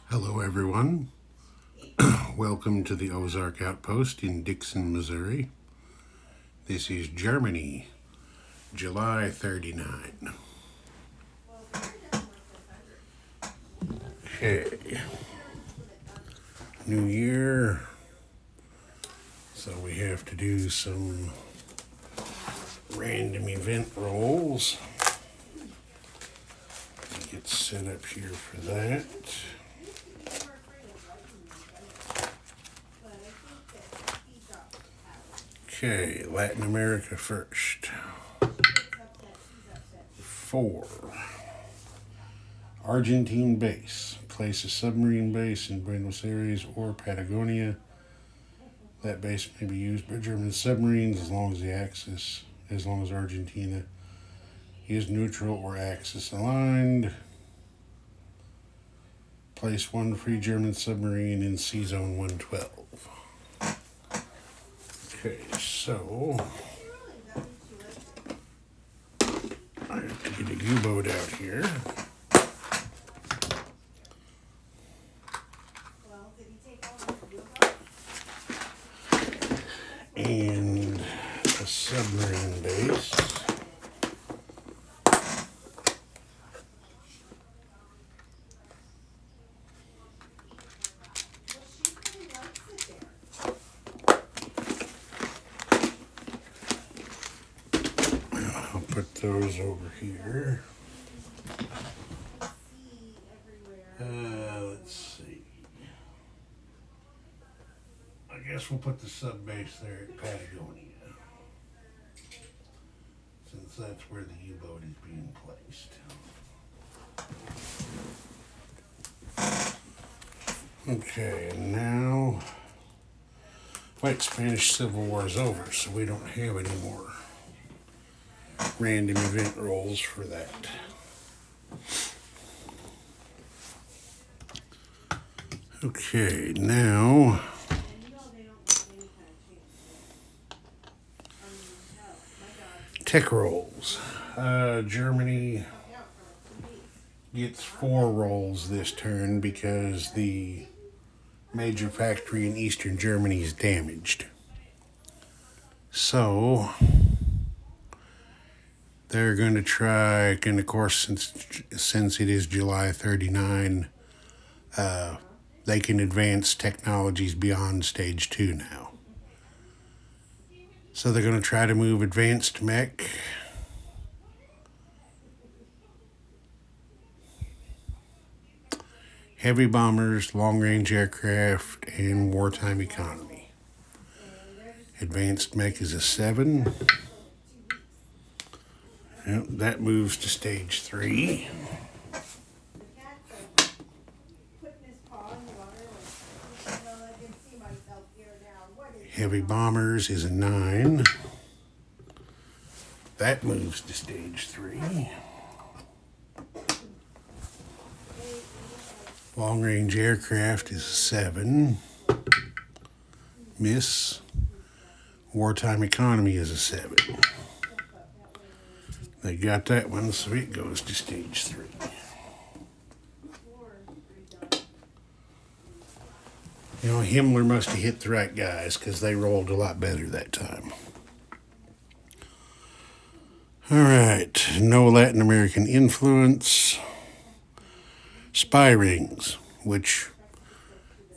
Hello, everyone. Welcome to the Ozark Outpost in Dixon, Missouri. This is Germany, July 39. Okay. New year. So we have to do some random event rolls. Get set up here for that. Okay, Latin America first. 4. Argentine base. Place a submarine base in Buenos Aires or Patagonia. That base may be used by German submarines as long as Argentina is neutral or axis aligned. Place 1 free German submarine in Sea Zone 112. Okay, so I have to get a U-boat out here. And a submarine base. I'll put those over here. Let's see. I guess we'll put the sub base there at Patagonia, since that's where the U-boat is being placed. Okay, and now, wait, Spanish Civil War is over, so we don't have any more random event rolls for that. Okay, now tech rolls. Germany gets 4 rolls this turn because the major factory in eastern Germany is damaged. So they're going to try, and of course, since it is July 39, they can advance technologies beyond stage 2 now. So they're going to try to move advanced mech, heavy bombers, long-range aircraft, and wartime economy. Advanced mech is a 7. Yep, that moves to stage 3. Heavy bombers is a 9. That moves to stage 3. Long-range aircraft is a 7. Miss. Wartime economy is a 7. They got that one, so it goes to stage 3. You know, Himmler must have hit the right guys because they rolled a lot better that time. All right, no Latin American influence. Spy rings, which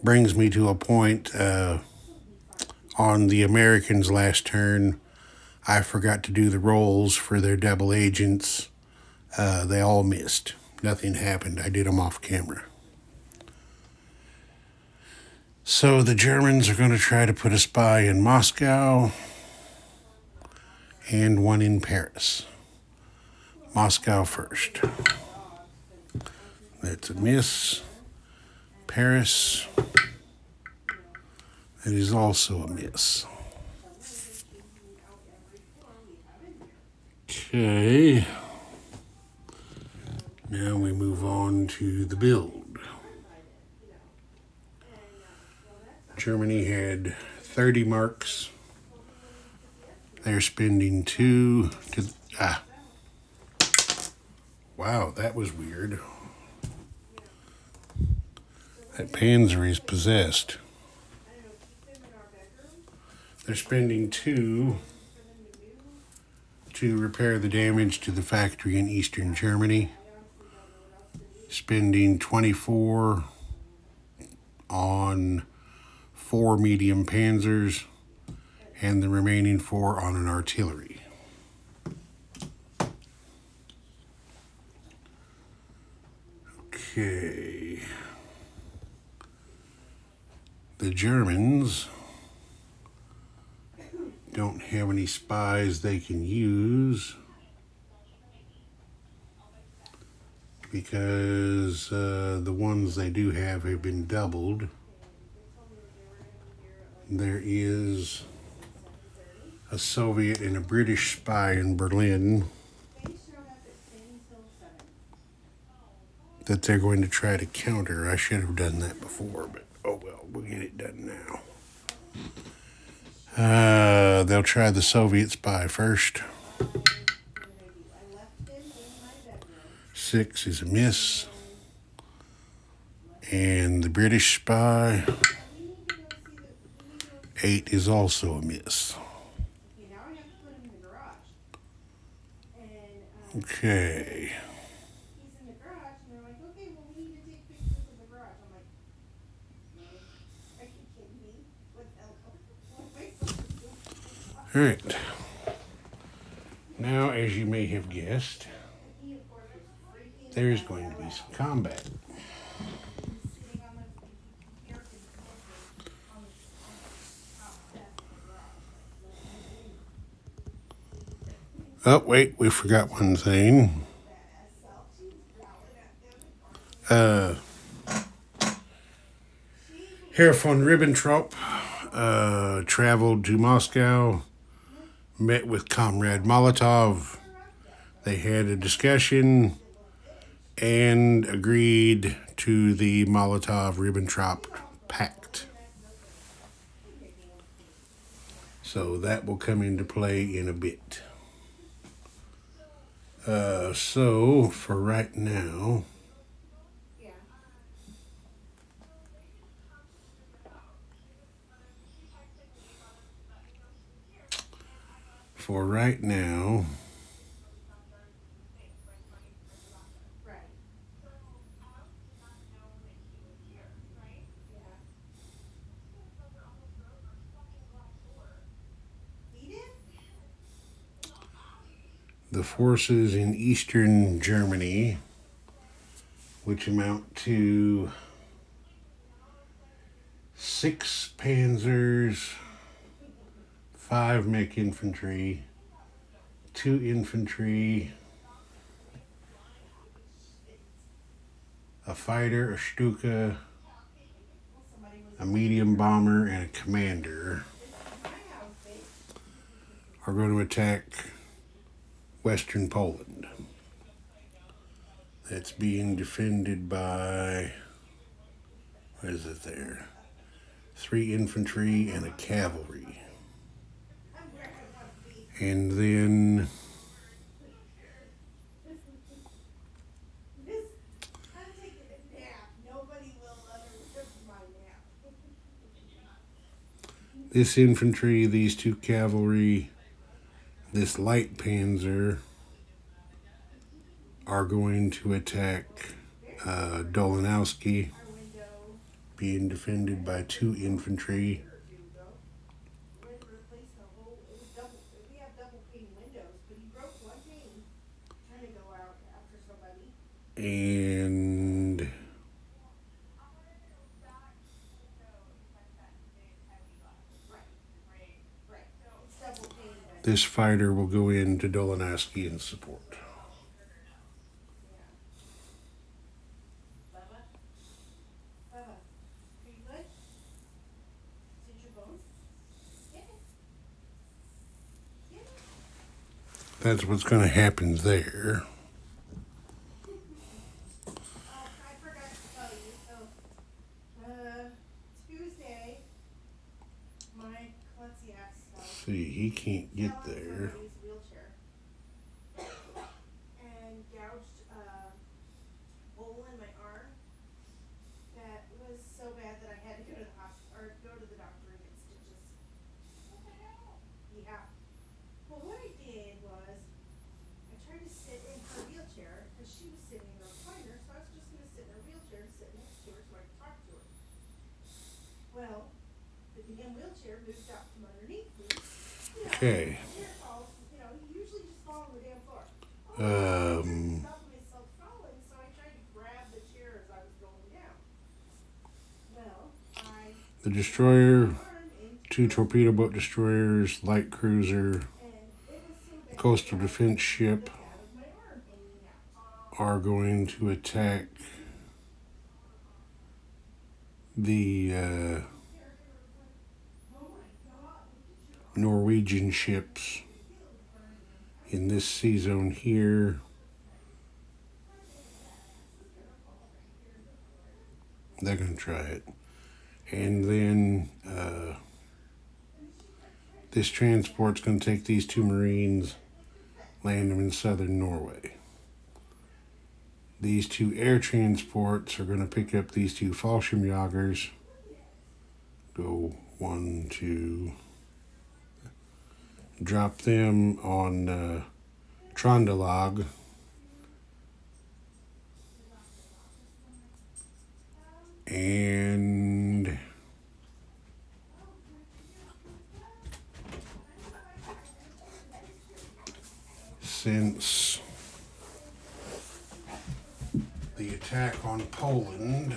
brings me to a point on the Americans' last turn. I forgot to do the rolls for their double agents. They all missed. Nothing happened. I did them off camera. So the Germans are going to try to put a spy in Moscow and one in Paris. Moscow first. That's a miss. Paris. That is also a miss. Okay. Now we move on to the build. Germany had 30 marks. They're spending 2 to... Wow, that was weird. That Panzer is possessed. They're spending 2 to repair the damage to the factory in eastern Germany. Spending 24 on 4 medium panzers and the remaining 4 on an artillery. Okay. The Germans don't have any spies they can use because the ones they do have been doubled. There is a Soviet and a British spy in Berlin that they're going to try to counter. I should have done that before, but oh well, we'll get it done now. They'll try the Soviet spy first. 6 is a miss. And the British spy, 8 is also a miss. Okay. All right. Now, as you may have guessed, there's going to be some combat. Oh, wait, we forgot one thing. Herr von Ribbentrop traveled to Moscow, met with Comrade Molotov. They had a discussion and agreed to the Molotov-Ribbentrop Pact. So that will come into play in a bit. So for right now, the forces in eastern Germany, which amount to 6 panzers, 5 mech infantry, 2 infantry, a fighter, a Stuka, a medium bomber, and a commander are going to attack Western Poland. That's being defended by, what is it there? 3 infantry and a cavalry. And then this infantry, these 2 cavalry, this light panzer are going to attack Dolanowski, being defended by 2 infantry. And this fighter will go into Dolanowski and support. That's what's going to happen there. See, he can't get there. Okay. Um, the destroyer, 2 torpedo boat destroyers, light cruiser, coastal defense ship are going to attack the Norwegian ships in this sea zone here. They're going to try it. And then this transport's going to take these 2 Marines, land them in southern Norway. These 2 air transports are going to pick up these 2 Fallschirmjägers. Go 1, 2. Drop them on Trondelag. And since the attack on Poland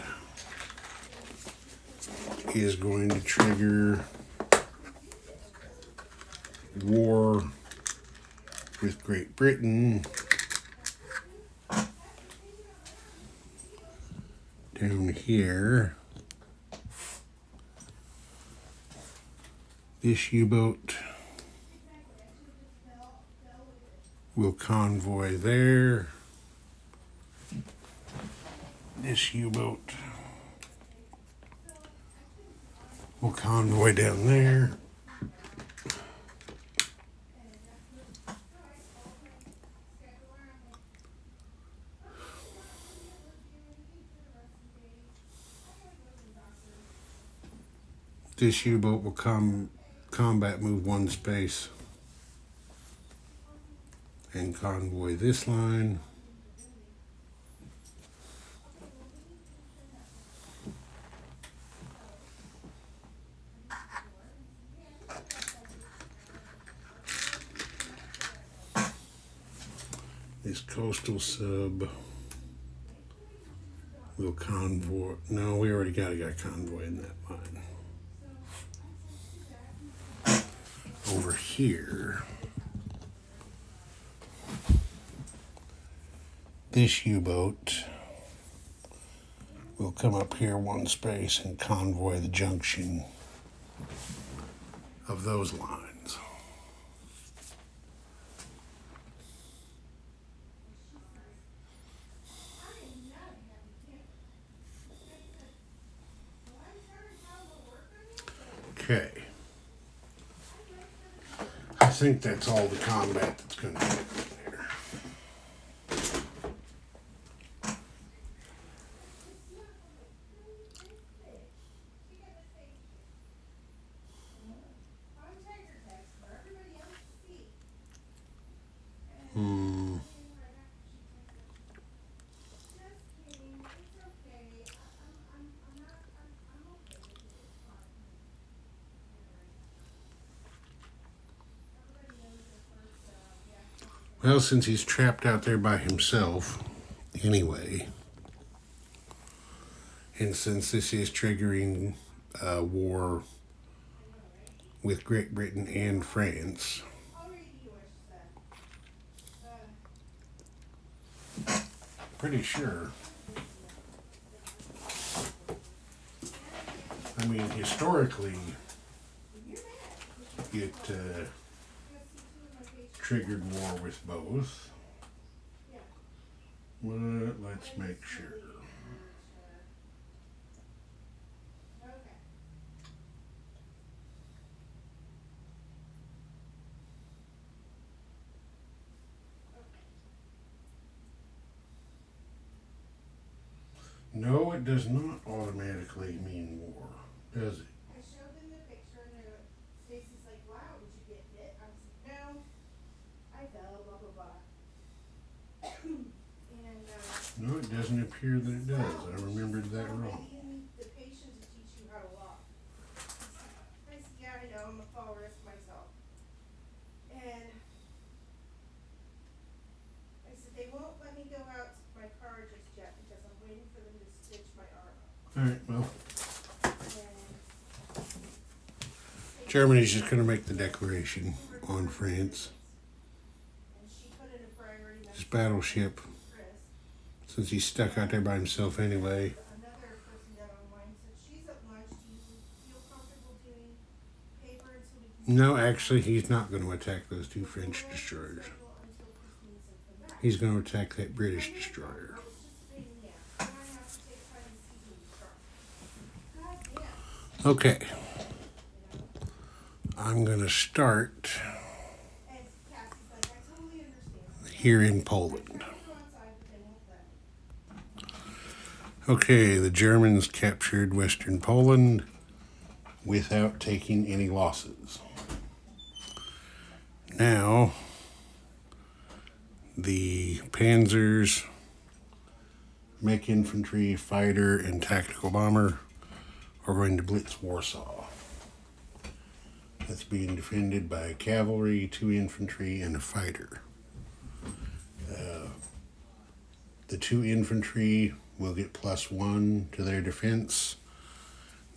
is going to trigger war with Great Britain, down here, this U-boat will convoy there. This U-boat will convoy down there. This U-boat will combat move 1 space and convoy this line. This coastal sub will convoy. No, we already got a guy convoying that line. Over here, this U-boat will come up here 1 space and convoy the junction of those lines. Okay. I think that's all the combat that's going to happen there. Well, since he's trapped out there by himself, anyway, and since this is triggering war with Great Britain and France, pretty sure. I mean, historically, it triggered war with both. But let's make sure. No, it does not automatically mean war, does it? No, it doesn't appear that it does. I remembered that wrong. You need the patient to teach you how to walk. I said, yeah, I know, I'm a fall risk myself. And I said, they won't let me go out to my car just yet because I'm waiting for them to stitch my arm up. Alright, well, And Germany's just going to make the declaration on France. and she put in a priority His message battleship, to Chris. since he's stuck out there by himself anyway. Another person got online said, she's at lunch. Do you feel comfortable doing paper until we can No, actually, he's not going to attack those two French destroyers. until Chris needs them come back? He's going to attack that British destroyer. It's just a pain in the ass. Then I have to take time to see who you start. God damn. Okay, You know? I'm going to start And Cassie's like, I totally understand. here in Poland. I tried to go outside, but they won't let me. Okay, the Germans captured Western Poland without taking any losses. Now, the Panzers, mech infantry, fighter, and tactical bomber are going to blitz Warsaw. That's being defended by cavalry, 2 infantry, and a fighter. The 2 infantry will get +1 to their defense.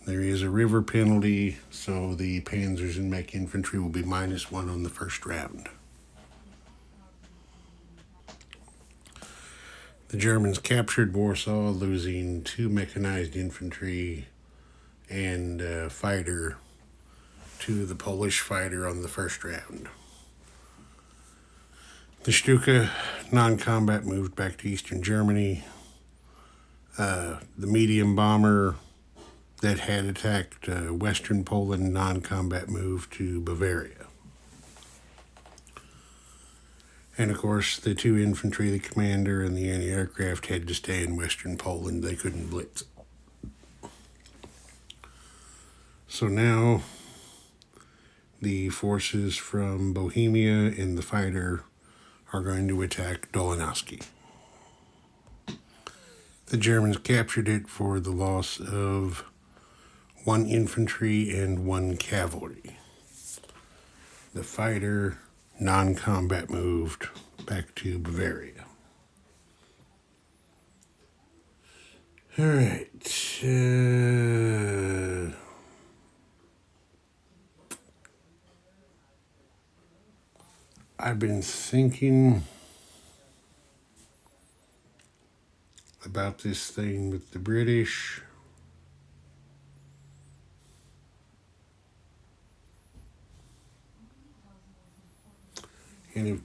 There is a river penalty, so the Panzers and mech infantry will be -1 on the first round. The Germans captured Warsaw, losing 2 mechanized infantry and a fighter to the Polish fighter on the first round. The Stuka non-combat moved back to eastern Germany. The medium bomber that had attacked western Poland non-combat moved to Bavaria. And of course, the 2 infantry, the commander, and the anti-aircraft had to stay in western Poland. They couldn't blitz. So now, the forces from Bohemia and the fighter are going to attack Dolanowski. The Germans captured it for the loss of 1 infantry and 1 cavalry. The fighter non-combat moved back to Bavaria. All right. I've been thinking about this thing with the British. And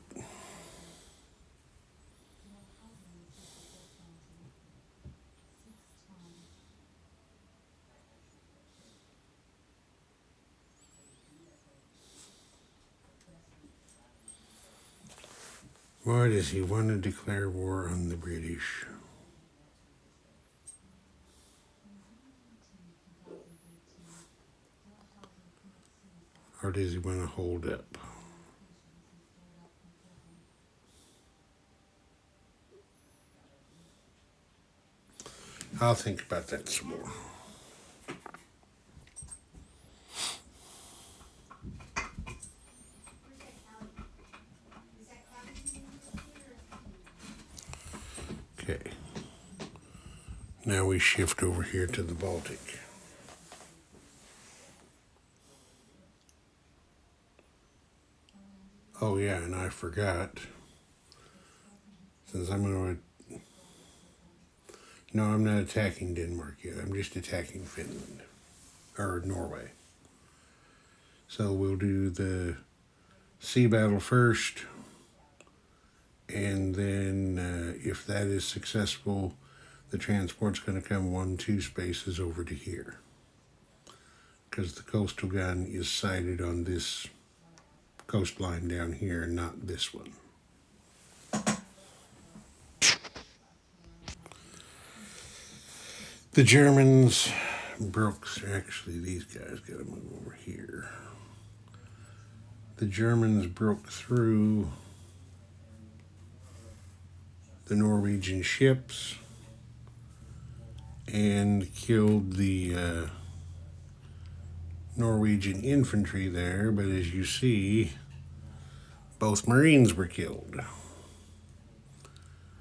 why does he want to declare war on the British? Or does he want to hold up? I'll think about that some more. Okay. Now we shift over here to the Baltic. Oh yeah, and I forgot. Since I'm going to... No, I'm not attacking Denmark yet. I'm just attacking Finland. Or Norway. So we'll do the sea battle first. And then if that is successful, the transport's going to come 1-2 spaces over to here. Because the coastal gun is sighted on this coastline down here, not this one. The Germans broke, actually these guys gotta move over here. The Germans broke through the Norwegian ships and killed the Norwegian infantry there, but as you see, both Marines were killed.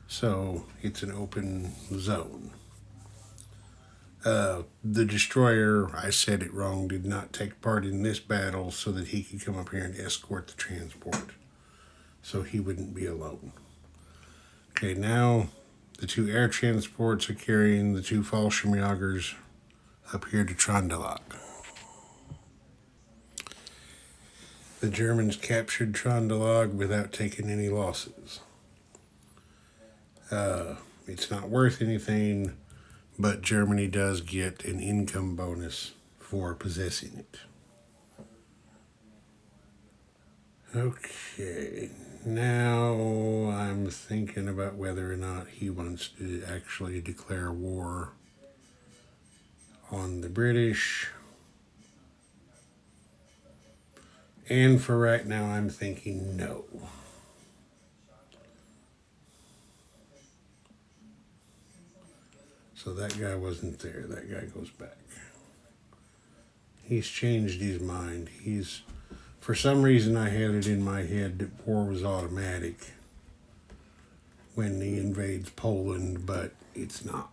So it's an open zone. The destroyer, I said it wrong, did not take part in this battle so that he could come up here and escort the transport. So he wouldn't be alone. Okay, now the two air transports are carrying the two Fallschirmjägers up here to Trøndelag. The Germans captured Trøndelag without taking any losses. It's not worth anything, but Germany does get an income bonus for possessing it. Okay, now I'm thinking about whether or not he wants to actually declare war on the British. And for right now, I'm thinking no. So that guy wasn't there. That guy goes back. He's changed his mind. For some reason, I had it in my head that war was automatic when he invades Poland, but it's not.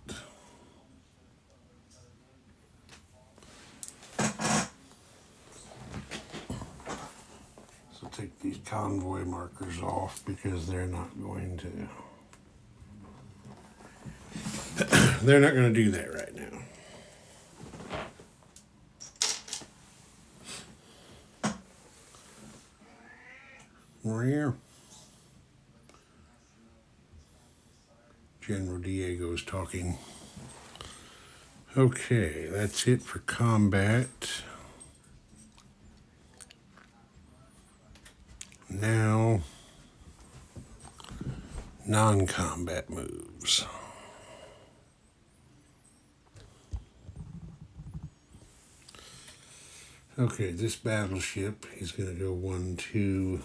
So take these convoy markers off because they're not going to do that right now. We're here. General Diego's talking. Okay, that's it for combat. Now, non-combat moves. Okay, this battleship is going to go 1-2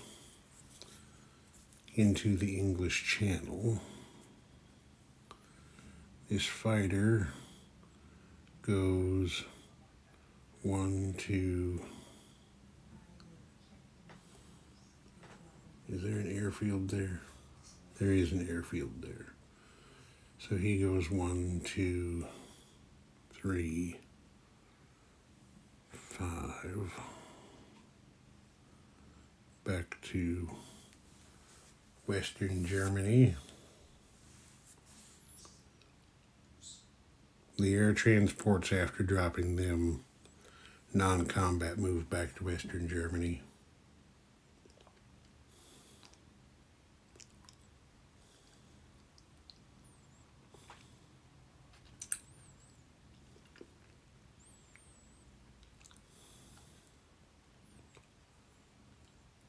into the English Channel. This fighter goes 1-2. Is there an airfield there? There is an airfield there. So he goes 1, 2, 3, 5. Back to Western Germany. The air transports, after dropping them, non-combat move back to Western Germany.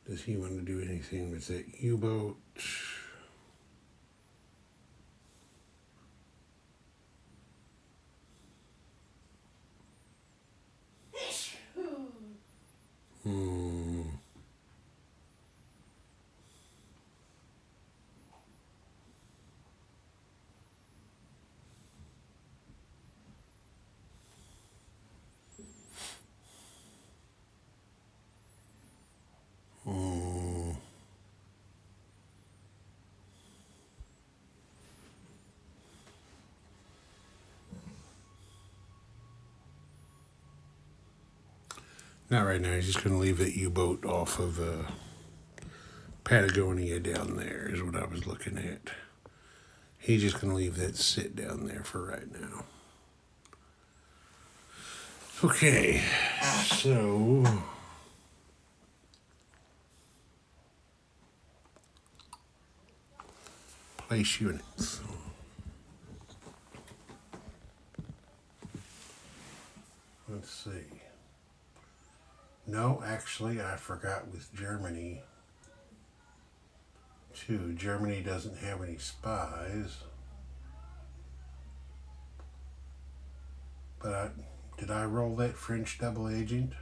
Does he want to do anything with that U-boat? Not right now. He's just going to leave that U-boat off of Patagonia down there is what I was looking at. He's just going to leave that sit down there for right now. Okay, so place units. Let's see. No, actually, I forgot with Germany, too. Germany doesn't have any spies. But did I roll that French double agent?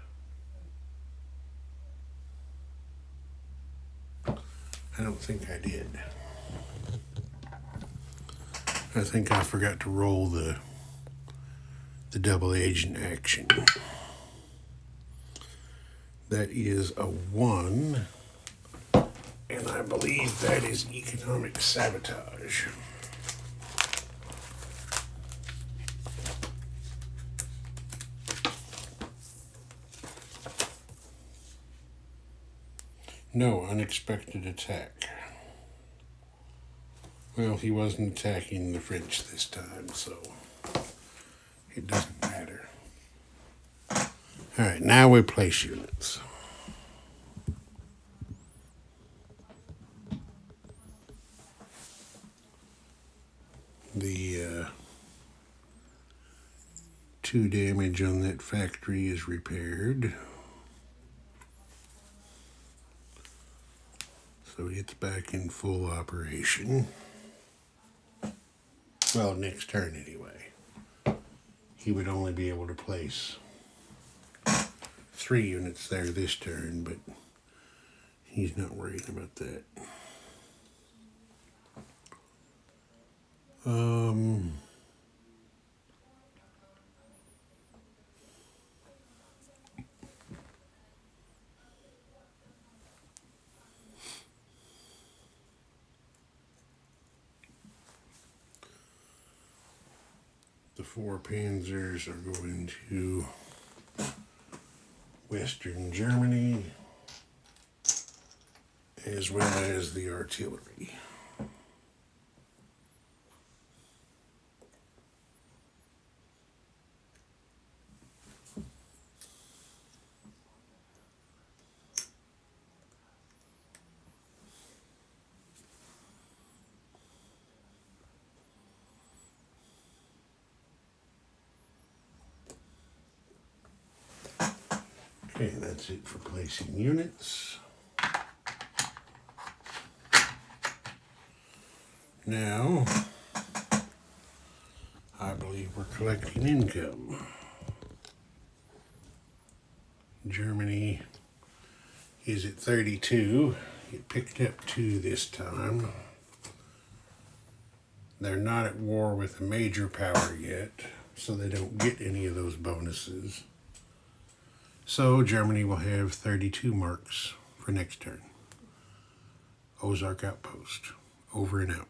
I don't think I did. I think I forgot to roll the double agent action. That is a 1, and I believe that is economic sabotage. No, unexpected attack. Well, he wasn't attacking the French this time, so it doesn't matter. Alright, now we place units. The 2 damage on that factory is repaired. So it's back in full operation. Well, next turn anyway. He would only be able to place 3 units there this turn, but he's not worried about that. The 4 Panzers are going to Western Germany, as well as the artillery. Okay, that's it for placing units. Now, I believe we're collecting income. Germany is at 32. It picked up 2 this time. They're not at war with a major power yet, so they don't get any of those bonuses. So Germany will have 32 marks for next turn. Ozark Outpost. Over and out.